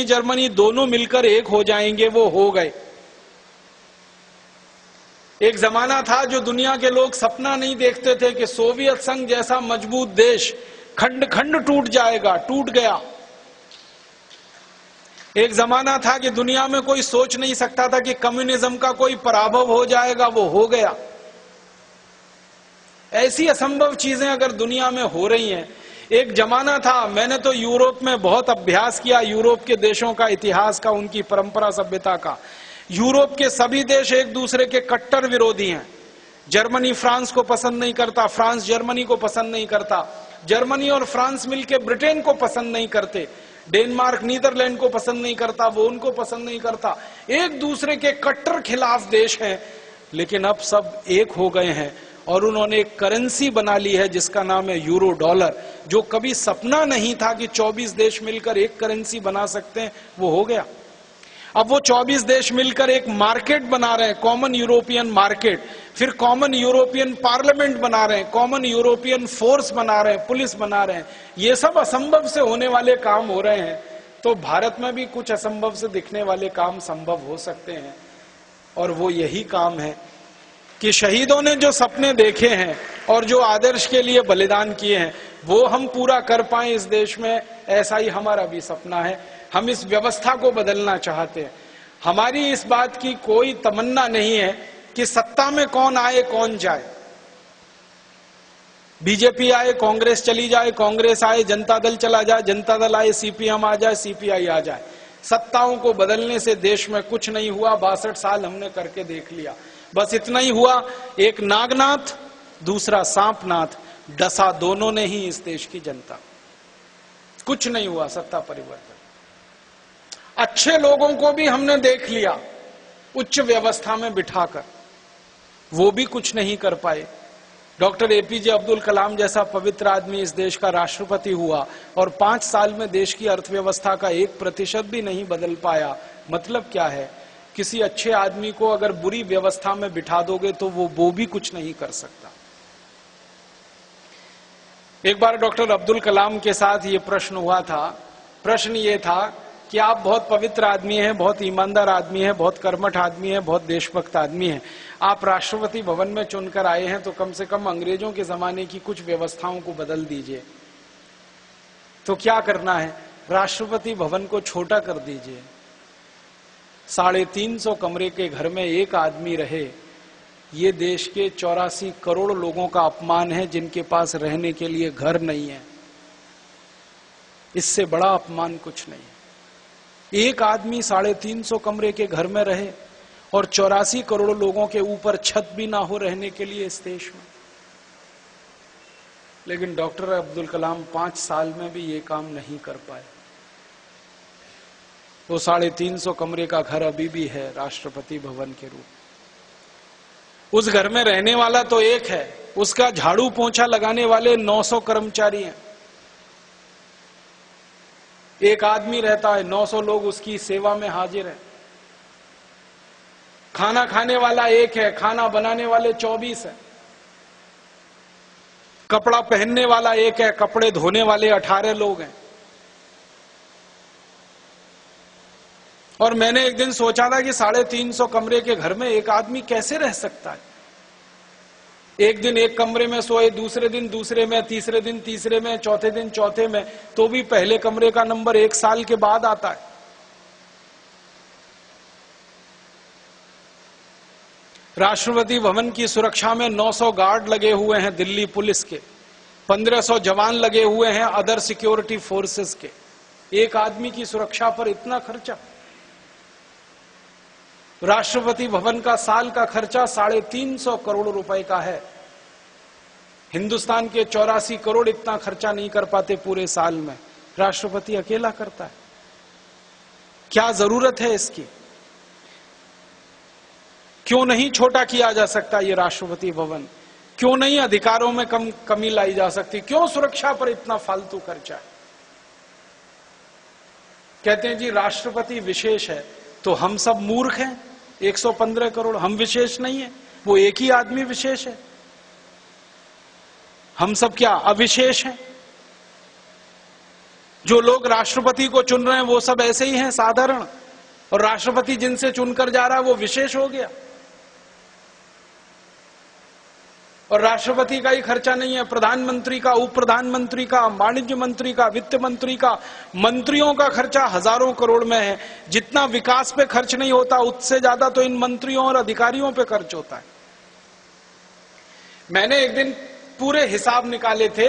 पश्चिमी जर्मनी दोनों मिलकर एक हो जाएंगे, वो हो गए। एक जमाना था जो दुनिया के लोग सपना नहीं देखते थे कि सोवियत संघ जैसा मजबूत देश खंड खंड टूट जाएगा, टूट गया। एक जमाना था कि दुनिया में कोई सोच नहीं सकता था कि कम्युनिज्म का कोई पराभव हो जाएगा, वो हो गया। ऐसी असंभव चीजें अगर दुनिया में हो रही हैं। एक जमाना था, मैंने तो यूरोप में बहुत अभ्यास किया, यूरोप के देशों का इतिहास का, उनकी परंपरा सभ्यता का। यूरोप के सभी देश एक दूसरे के कट्टर विरोधी हैं। जर्मनी फ्रांस को पसंद नहीं करता, फ्रांस जर्मनी को पसंद नहीं करता, जर्मनी और फ्रांस मिलकर ब्रिटेन को पसंद नहीं करते, डेनमार्क नीदरलैंड को पसंद नहीं करता, वो उनको पसंद नहीं करता। एक दूसरे के कट्टर खिलाफ देश हैं, लेकिन अब सब एक हो गए हैं और उन्होंने एक करेंसी बना ली है जिसका नाम है यूरो डॉलर, जो कभी सपना नहीं था कि 24 देश मिलकर एक करेंसी बना सकते हैं, वो हो गया। अब वो 24 देश मिलकर एक मार्केट बना रहे हैं, कॉमन यूरोपियन मार्केट, फिर कॉमन यूरोपियन पार्लियामेंट बना रहे हैं, कॉमन यूरोपियन फोर्स बना रहे हैं, पुलिस बना रहे हैं। ये सब असंभव से होने वाले काम हो रहे हैं, तो भारत में भी कुछ असंभव से दिखने वाले काम संभव हो सकते हैं। और वो यही काम है कि शहीदों ने जो सपने देखे हैं और जो आदर्श के लिए बलिदान किए हैं, वो हम पूरा कर पाए इस देश में, ऐसा ही हमारा भी सपना है। हम इस व्यवस्था को बदलना चाहते हैं। हमारी इस बात की कोई तमन्ना नहीं है कि सत्ता में कौन आए कौन जाए, बीजेपी आए कांग्रेस चली जाए, कांग्रेस आए जनता दल चला जाए, जनता दल आए सीपीएम आ जाए, सीपीआई आ जाए। सत्ताओं को बदलने से देश में कुछ नहीं हुआ। 62 साल हमने करके देख लिया, बस इतना ही हुआ, एक नागनाथ दूसरा सांपनाथ, डसा दोनों ने ही इस देश की जनता। कुछ नहीं हुआ सत्ता परिवर्तन। अच्छे लोगों को भी हमने देख लिया उच्च व्यवस्था में बिठाकर, वो भी कुछ नहीं कर पाए। डॉक्टर एपीजे अब्दुल कलाम जैसा पवित्र आदमी इस देश का राष्ट्रपति हुआ और 5 साल में देश की अर्थव्यवस्था का 1% भी नहीं बदल पाया। मतलब क्या है? किसी अच्छे आदमी को अगर बुरी व्यवस्था में बिठा दोगे तो वो भी कुछ नहीं कर सकता। एक बार डॉक्टर अब्दुल कलाम के साथ ये प्रश्न हुआ था। प्रश्न ये था कि आप बहुत पवित्र आदमी हैं, बहुत ईमानदार आदमी हैं, बहुत कर्मठ आदमी हैं, बहुत देशभक्त आदमी हैं, आप राष्ट्रपति भवन में चुनकर आए हैं, तो कम से कम अंग्रेजों के जमाने की कुछ व्यवस्थाओं को बदल दीजिए। तो क्या करना है? राष्ट्रपति भवन को छोटा कर दीजिए। 350 कमरे के घर में एक आदमी रहे, ये देश के 84 करोड़ लोगों का अपमान है जिनके पास रहने के लिए घर नहीं है। इससे बड़ा अपमान कुछ नहीं है। एक आदमी 350 कमरे के घर में रहे और 84 करोड़ लोगों के ऊपर छत भी ना हो रहने के लिए इस देश में। लेकिन डॉक्टर अब्दुल कलाम 5 साल में भी ये काम नहीं कर पाए। वो 350 कमरे का घर अभी भी है राष्ट्रपति भवन के रूप। उस घर में रहने वाला तो एक है, उसका झाड़ू पोंछा लगाने वाले 900 कर्मचारी हैं। एक आदमी रहता है, 900 लोग उसकी सेवा में हाजिर हैं। खाना खाने वाला एक है, खाना बनाने वाले 24 हैं। कपड़ा पहनने वाला एक है, कपड़े धोने वाले 18 लोग हैं। और मैंने एक दिन सोचा था कि 350 कमरे के घर में एक आदमी कैसे रह सकता है। एक दिन एक कमरे में सोए, दूसरे दिन दूसरे में, तीसरे दिन तीसरे में, चौथे दिन चौथे में, तो भी पहले कमरे का नंबर 1 साल के बाद आता है। राष्ट्रपति भवन की सुरक्षा में 900 गार्ड लगे हुए हैं दिल्ली पुलिस के, 1500 जवान लगे हुए हैं अदर सिक्योरिटी फोर्सेस के। एक आदमी की सुरक्षा पर इतना खर्चा। राष्ट्रपति भवन का साल का खर्चा 350 करोड़ रुपए का है। हिंदुस्तान के 84 करोड़ इतना खर्चा नहीं कर पाते पूरे साल में, राष्ट्रपति अकेला करता है। क्या जरूरत है इसकी? क्यों नहीं छोटा किया जा सकता ये राष्ट्रपति भवन? क्यों नहीं अधिकारों में कमी लाई जा सकती? क्यों सुरक्षा पर इतना फालतू खर्चा है? कहते हैं जी राष्ट्रपति विशेष है, तो हम सब मूर्ख हैं। 115 करोड़ हम विशेष नहीं है, वो एक ही आदमी विशेष है। हम सब क्या अविशेष हैं? जो लोग राष्ट्रपति को चुन रहे हैं वो सब ऐसे ही हैं साधारण, और राष्ट्रपति जिनसे चुनकर जा रहा है वो विशेष हो गया। और राष्ट्रपति का ही खर्चा नहीं है, प्रधानमंत्री का, उप प्रधानमंत्री का, वाणिज्य मंत्री का, वित्त मंत्री का, मंत्रियों का खर्चा हजारों करोड़ में है। जितना विकास पे खर्च नहीं होता उससे ज्यादा तो इन मंत्रियों और अधिकारियों पे खर्च होता है। मैंने एक दिन पूरे हिसाब निकाले थे,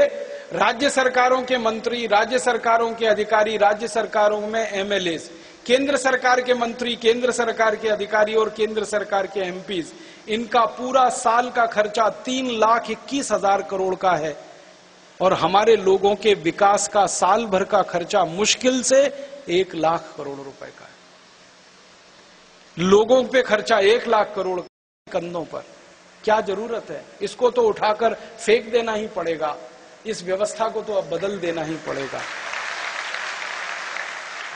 राज्य सरकारों के मंत्री, राज्य सरकारों के अधिकारी, राज्य सरकारों में एमएलएज, केंद्र सरकार के मंत्री, केंद्र सरकार के अधिकारी और केंद्र सरकार के एमपीज, इनका पूरा साल का खर्चा 3,21,000 करोड़ का है। और हमारे लोगों के विकास का साल भर का खर्चा मुश्किल से 1 लाख करोड़ रुपए का है। लोगों पे खर्चा 1 लाख करोड़ कंधों पर, क्या जरूरत है? इसको तो उठाकर फेंक देना ही पड़ेगा, इस व्यवस्था को तो अब बदल देना ही पड़ेगा।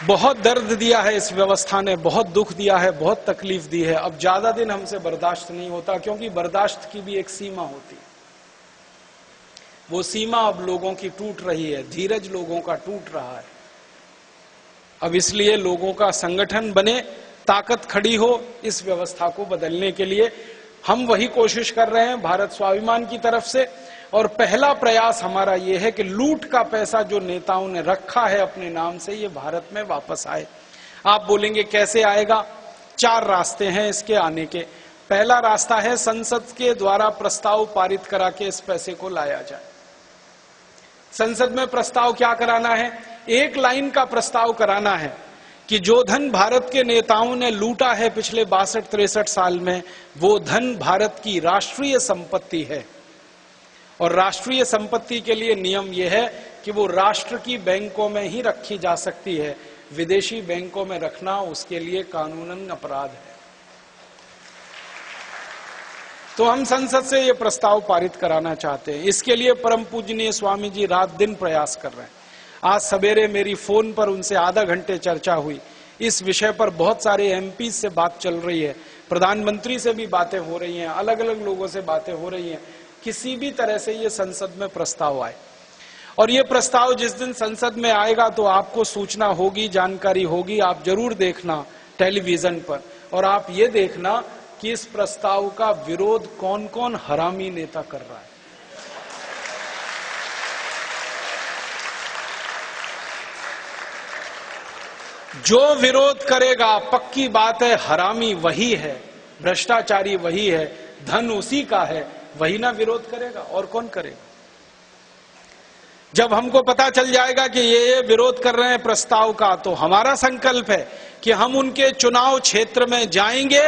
बहुत दर्द दिया है इस व्यवस्था ने, बहुत दुख दिया है, बहुत तकलीफ दी है। अब ज्यादा दिन हमसे बर्दाश्त नहीं होता, क्योंकि बर्दाश्त की भी एक सीमा होती है। वो सीमा अब लोगों की टूट रही है, धीरज लोगों का टूट रहा है। अब इसलिए लोगों का संगठन बने, ताकत खड़ी हो इस व्यवस्था को बदलने के लिए। हम वही कोशिश कर रहे हैं भारत स्वाभिमान की तरफ से। और पहला प्रयास हमारा ये है कि लूट का पैसा जो नेताओं ने रखा है अपने नाम से, ये भारत में वापस आए। आप बोलेंगे कैसे आएगा? 4 रास्ते हैं इसके आने के। पहला रास्ता है संसद के द्वारा प्रस्ताव पारित करा के इस पैसे को लाया जाए। संसद में प्रस्ताव क्या कराना है? एक लाइन का प्रस्ताव कराना है कि जो धन भारत के नेताओं ने लूटा है पिछले 62-63 साल में, वो धन भारत की राष्ट्रीय संपत्ति है। और राष्ट्रीय संपत्ति के लिए नियम यह है कि वो राष्ट्र की बैंकों में ही रखी जा सकती है, विदेशी बैंकों में रखना उसके लिए कानूनन अपराध है। तो हम संसद से ये प्रस्ताव पारित कराना चाहते हैं। इसके लिए परम पूजनीय स्वामी जी रात दिन प्रयास कर रहे हैं। आज सवेरे मेरी फोन पर उनसे आधा घंटे चर्चा हुई। इस विषय पर बहुत सारे एमपी से बात चल रही है, प्रधानमंत्री से भी बातें हो रही हैं, अलग अलग लोगों से बातें हो रही हैं। किसी भी तरह से ये संसद में प्रस्ताव आए, और ये प्रस्ताव जिस दिन संसद में आएगा तो आपको सूचना होगी, जानकारी होगी। आप जरूर देखना टेलीविजन पर, और आप ये देखना कि इस प्रस्ताव का विरोध कौन कौन हरामी नेता कर रहा है। जो विरोध करेगा, पक्की बात है, हरामी वही है, भ्रष्टाचारी वही है, धन उसी का है, वही ना विरोध करेगा, और कौन करेगा? जब हमको पता चल जाएगा कि ये विरोध कर रहे हैं प्रस्ताव का, तो हमारा संकल्प है कि हम उनके चुनाव क्षेत्र में जाएंगे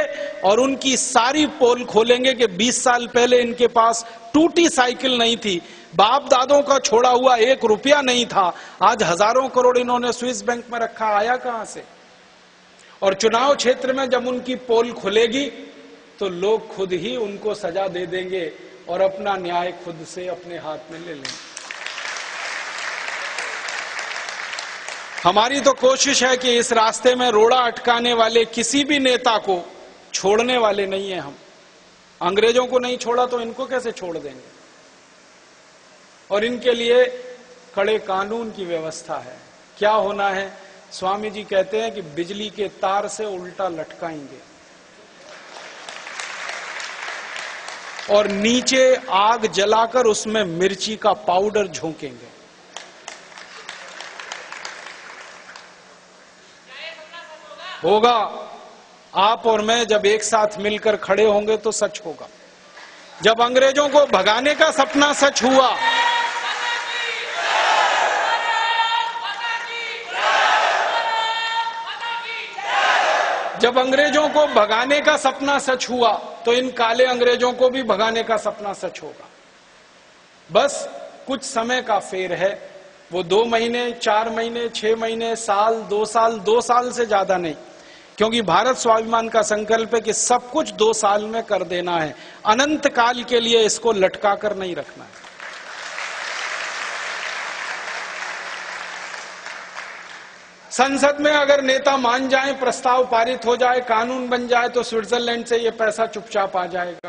और उनकी सारी पोल खोलेंगे कि 20 साल पहले इनके पास टूटी साइकिल नहीं थी, बाप दादों का छोड़ा हुआ 1 रुपया नहीं था, आज हजारों करोड़ इन्होंने स्विस बैंक में रखा, आया कहां से? और चुनाव क्षेत्र में जब उनकी पोल खुलेगी तो लोग खुद ही उनको सजा दे देंगे और अपना न्याय खुद से अपने हाथ में ले लेंगे। हमारी तो कोशिश है कि इस रास्ते में रोड़ा अटकाने वाले किसी भी नेता को छोड़ने वाले नहीं है हम। अंग्रेजों को नहीं छोड़ा तो इनको कैसे छोड़ देंगे? और इनके लिए कड़े कानून की व्यवस्था है। क्या होना है? स्वामी जी कहते हैं कि बिजली के तार से उल्टा लटकाएंगे और नीचे आग जलाकर उसमें मिर्ची का पाउडर झोंकेंगे। होगा। आप और मैं जब एक साथ मिलकर खड़े होंगे तो सच होगा। जब अंग्रेजों को भगाने का सपना सच हुआ, जब अंग्रेजों को भगाने का सपना सच हुआ, तो इन काले अंग्रेजों को भी भगाने का सपना सच होगा। बस कुछ समय का फेर है। वो 2 महीने, 4 महीने, 6 महीने, साल, 2 साल, 2 साल से ज्यादा नहीं, क्योंकि भारत स्वाभिमान का संकल्प है कि सब कुछ 2 साल में कर देना है। अनंत काल के लिए इसको लटका कर नहीं रखना है। संसद में अगर नेता मान जाए, प्रस्ताव पारित हो जाए, कानून बन जाए, तो स्विट्जरलैंड से ये पैसा चुपचाप आ जाएगा।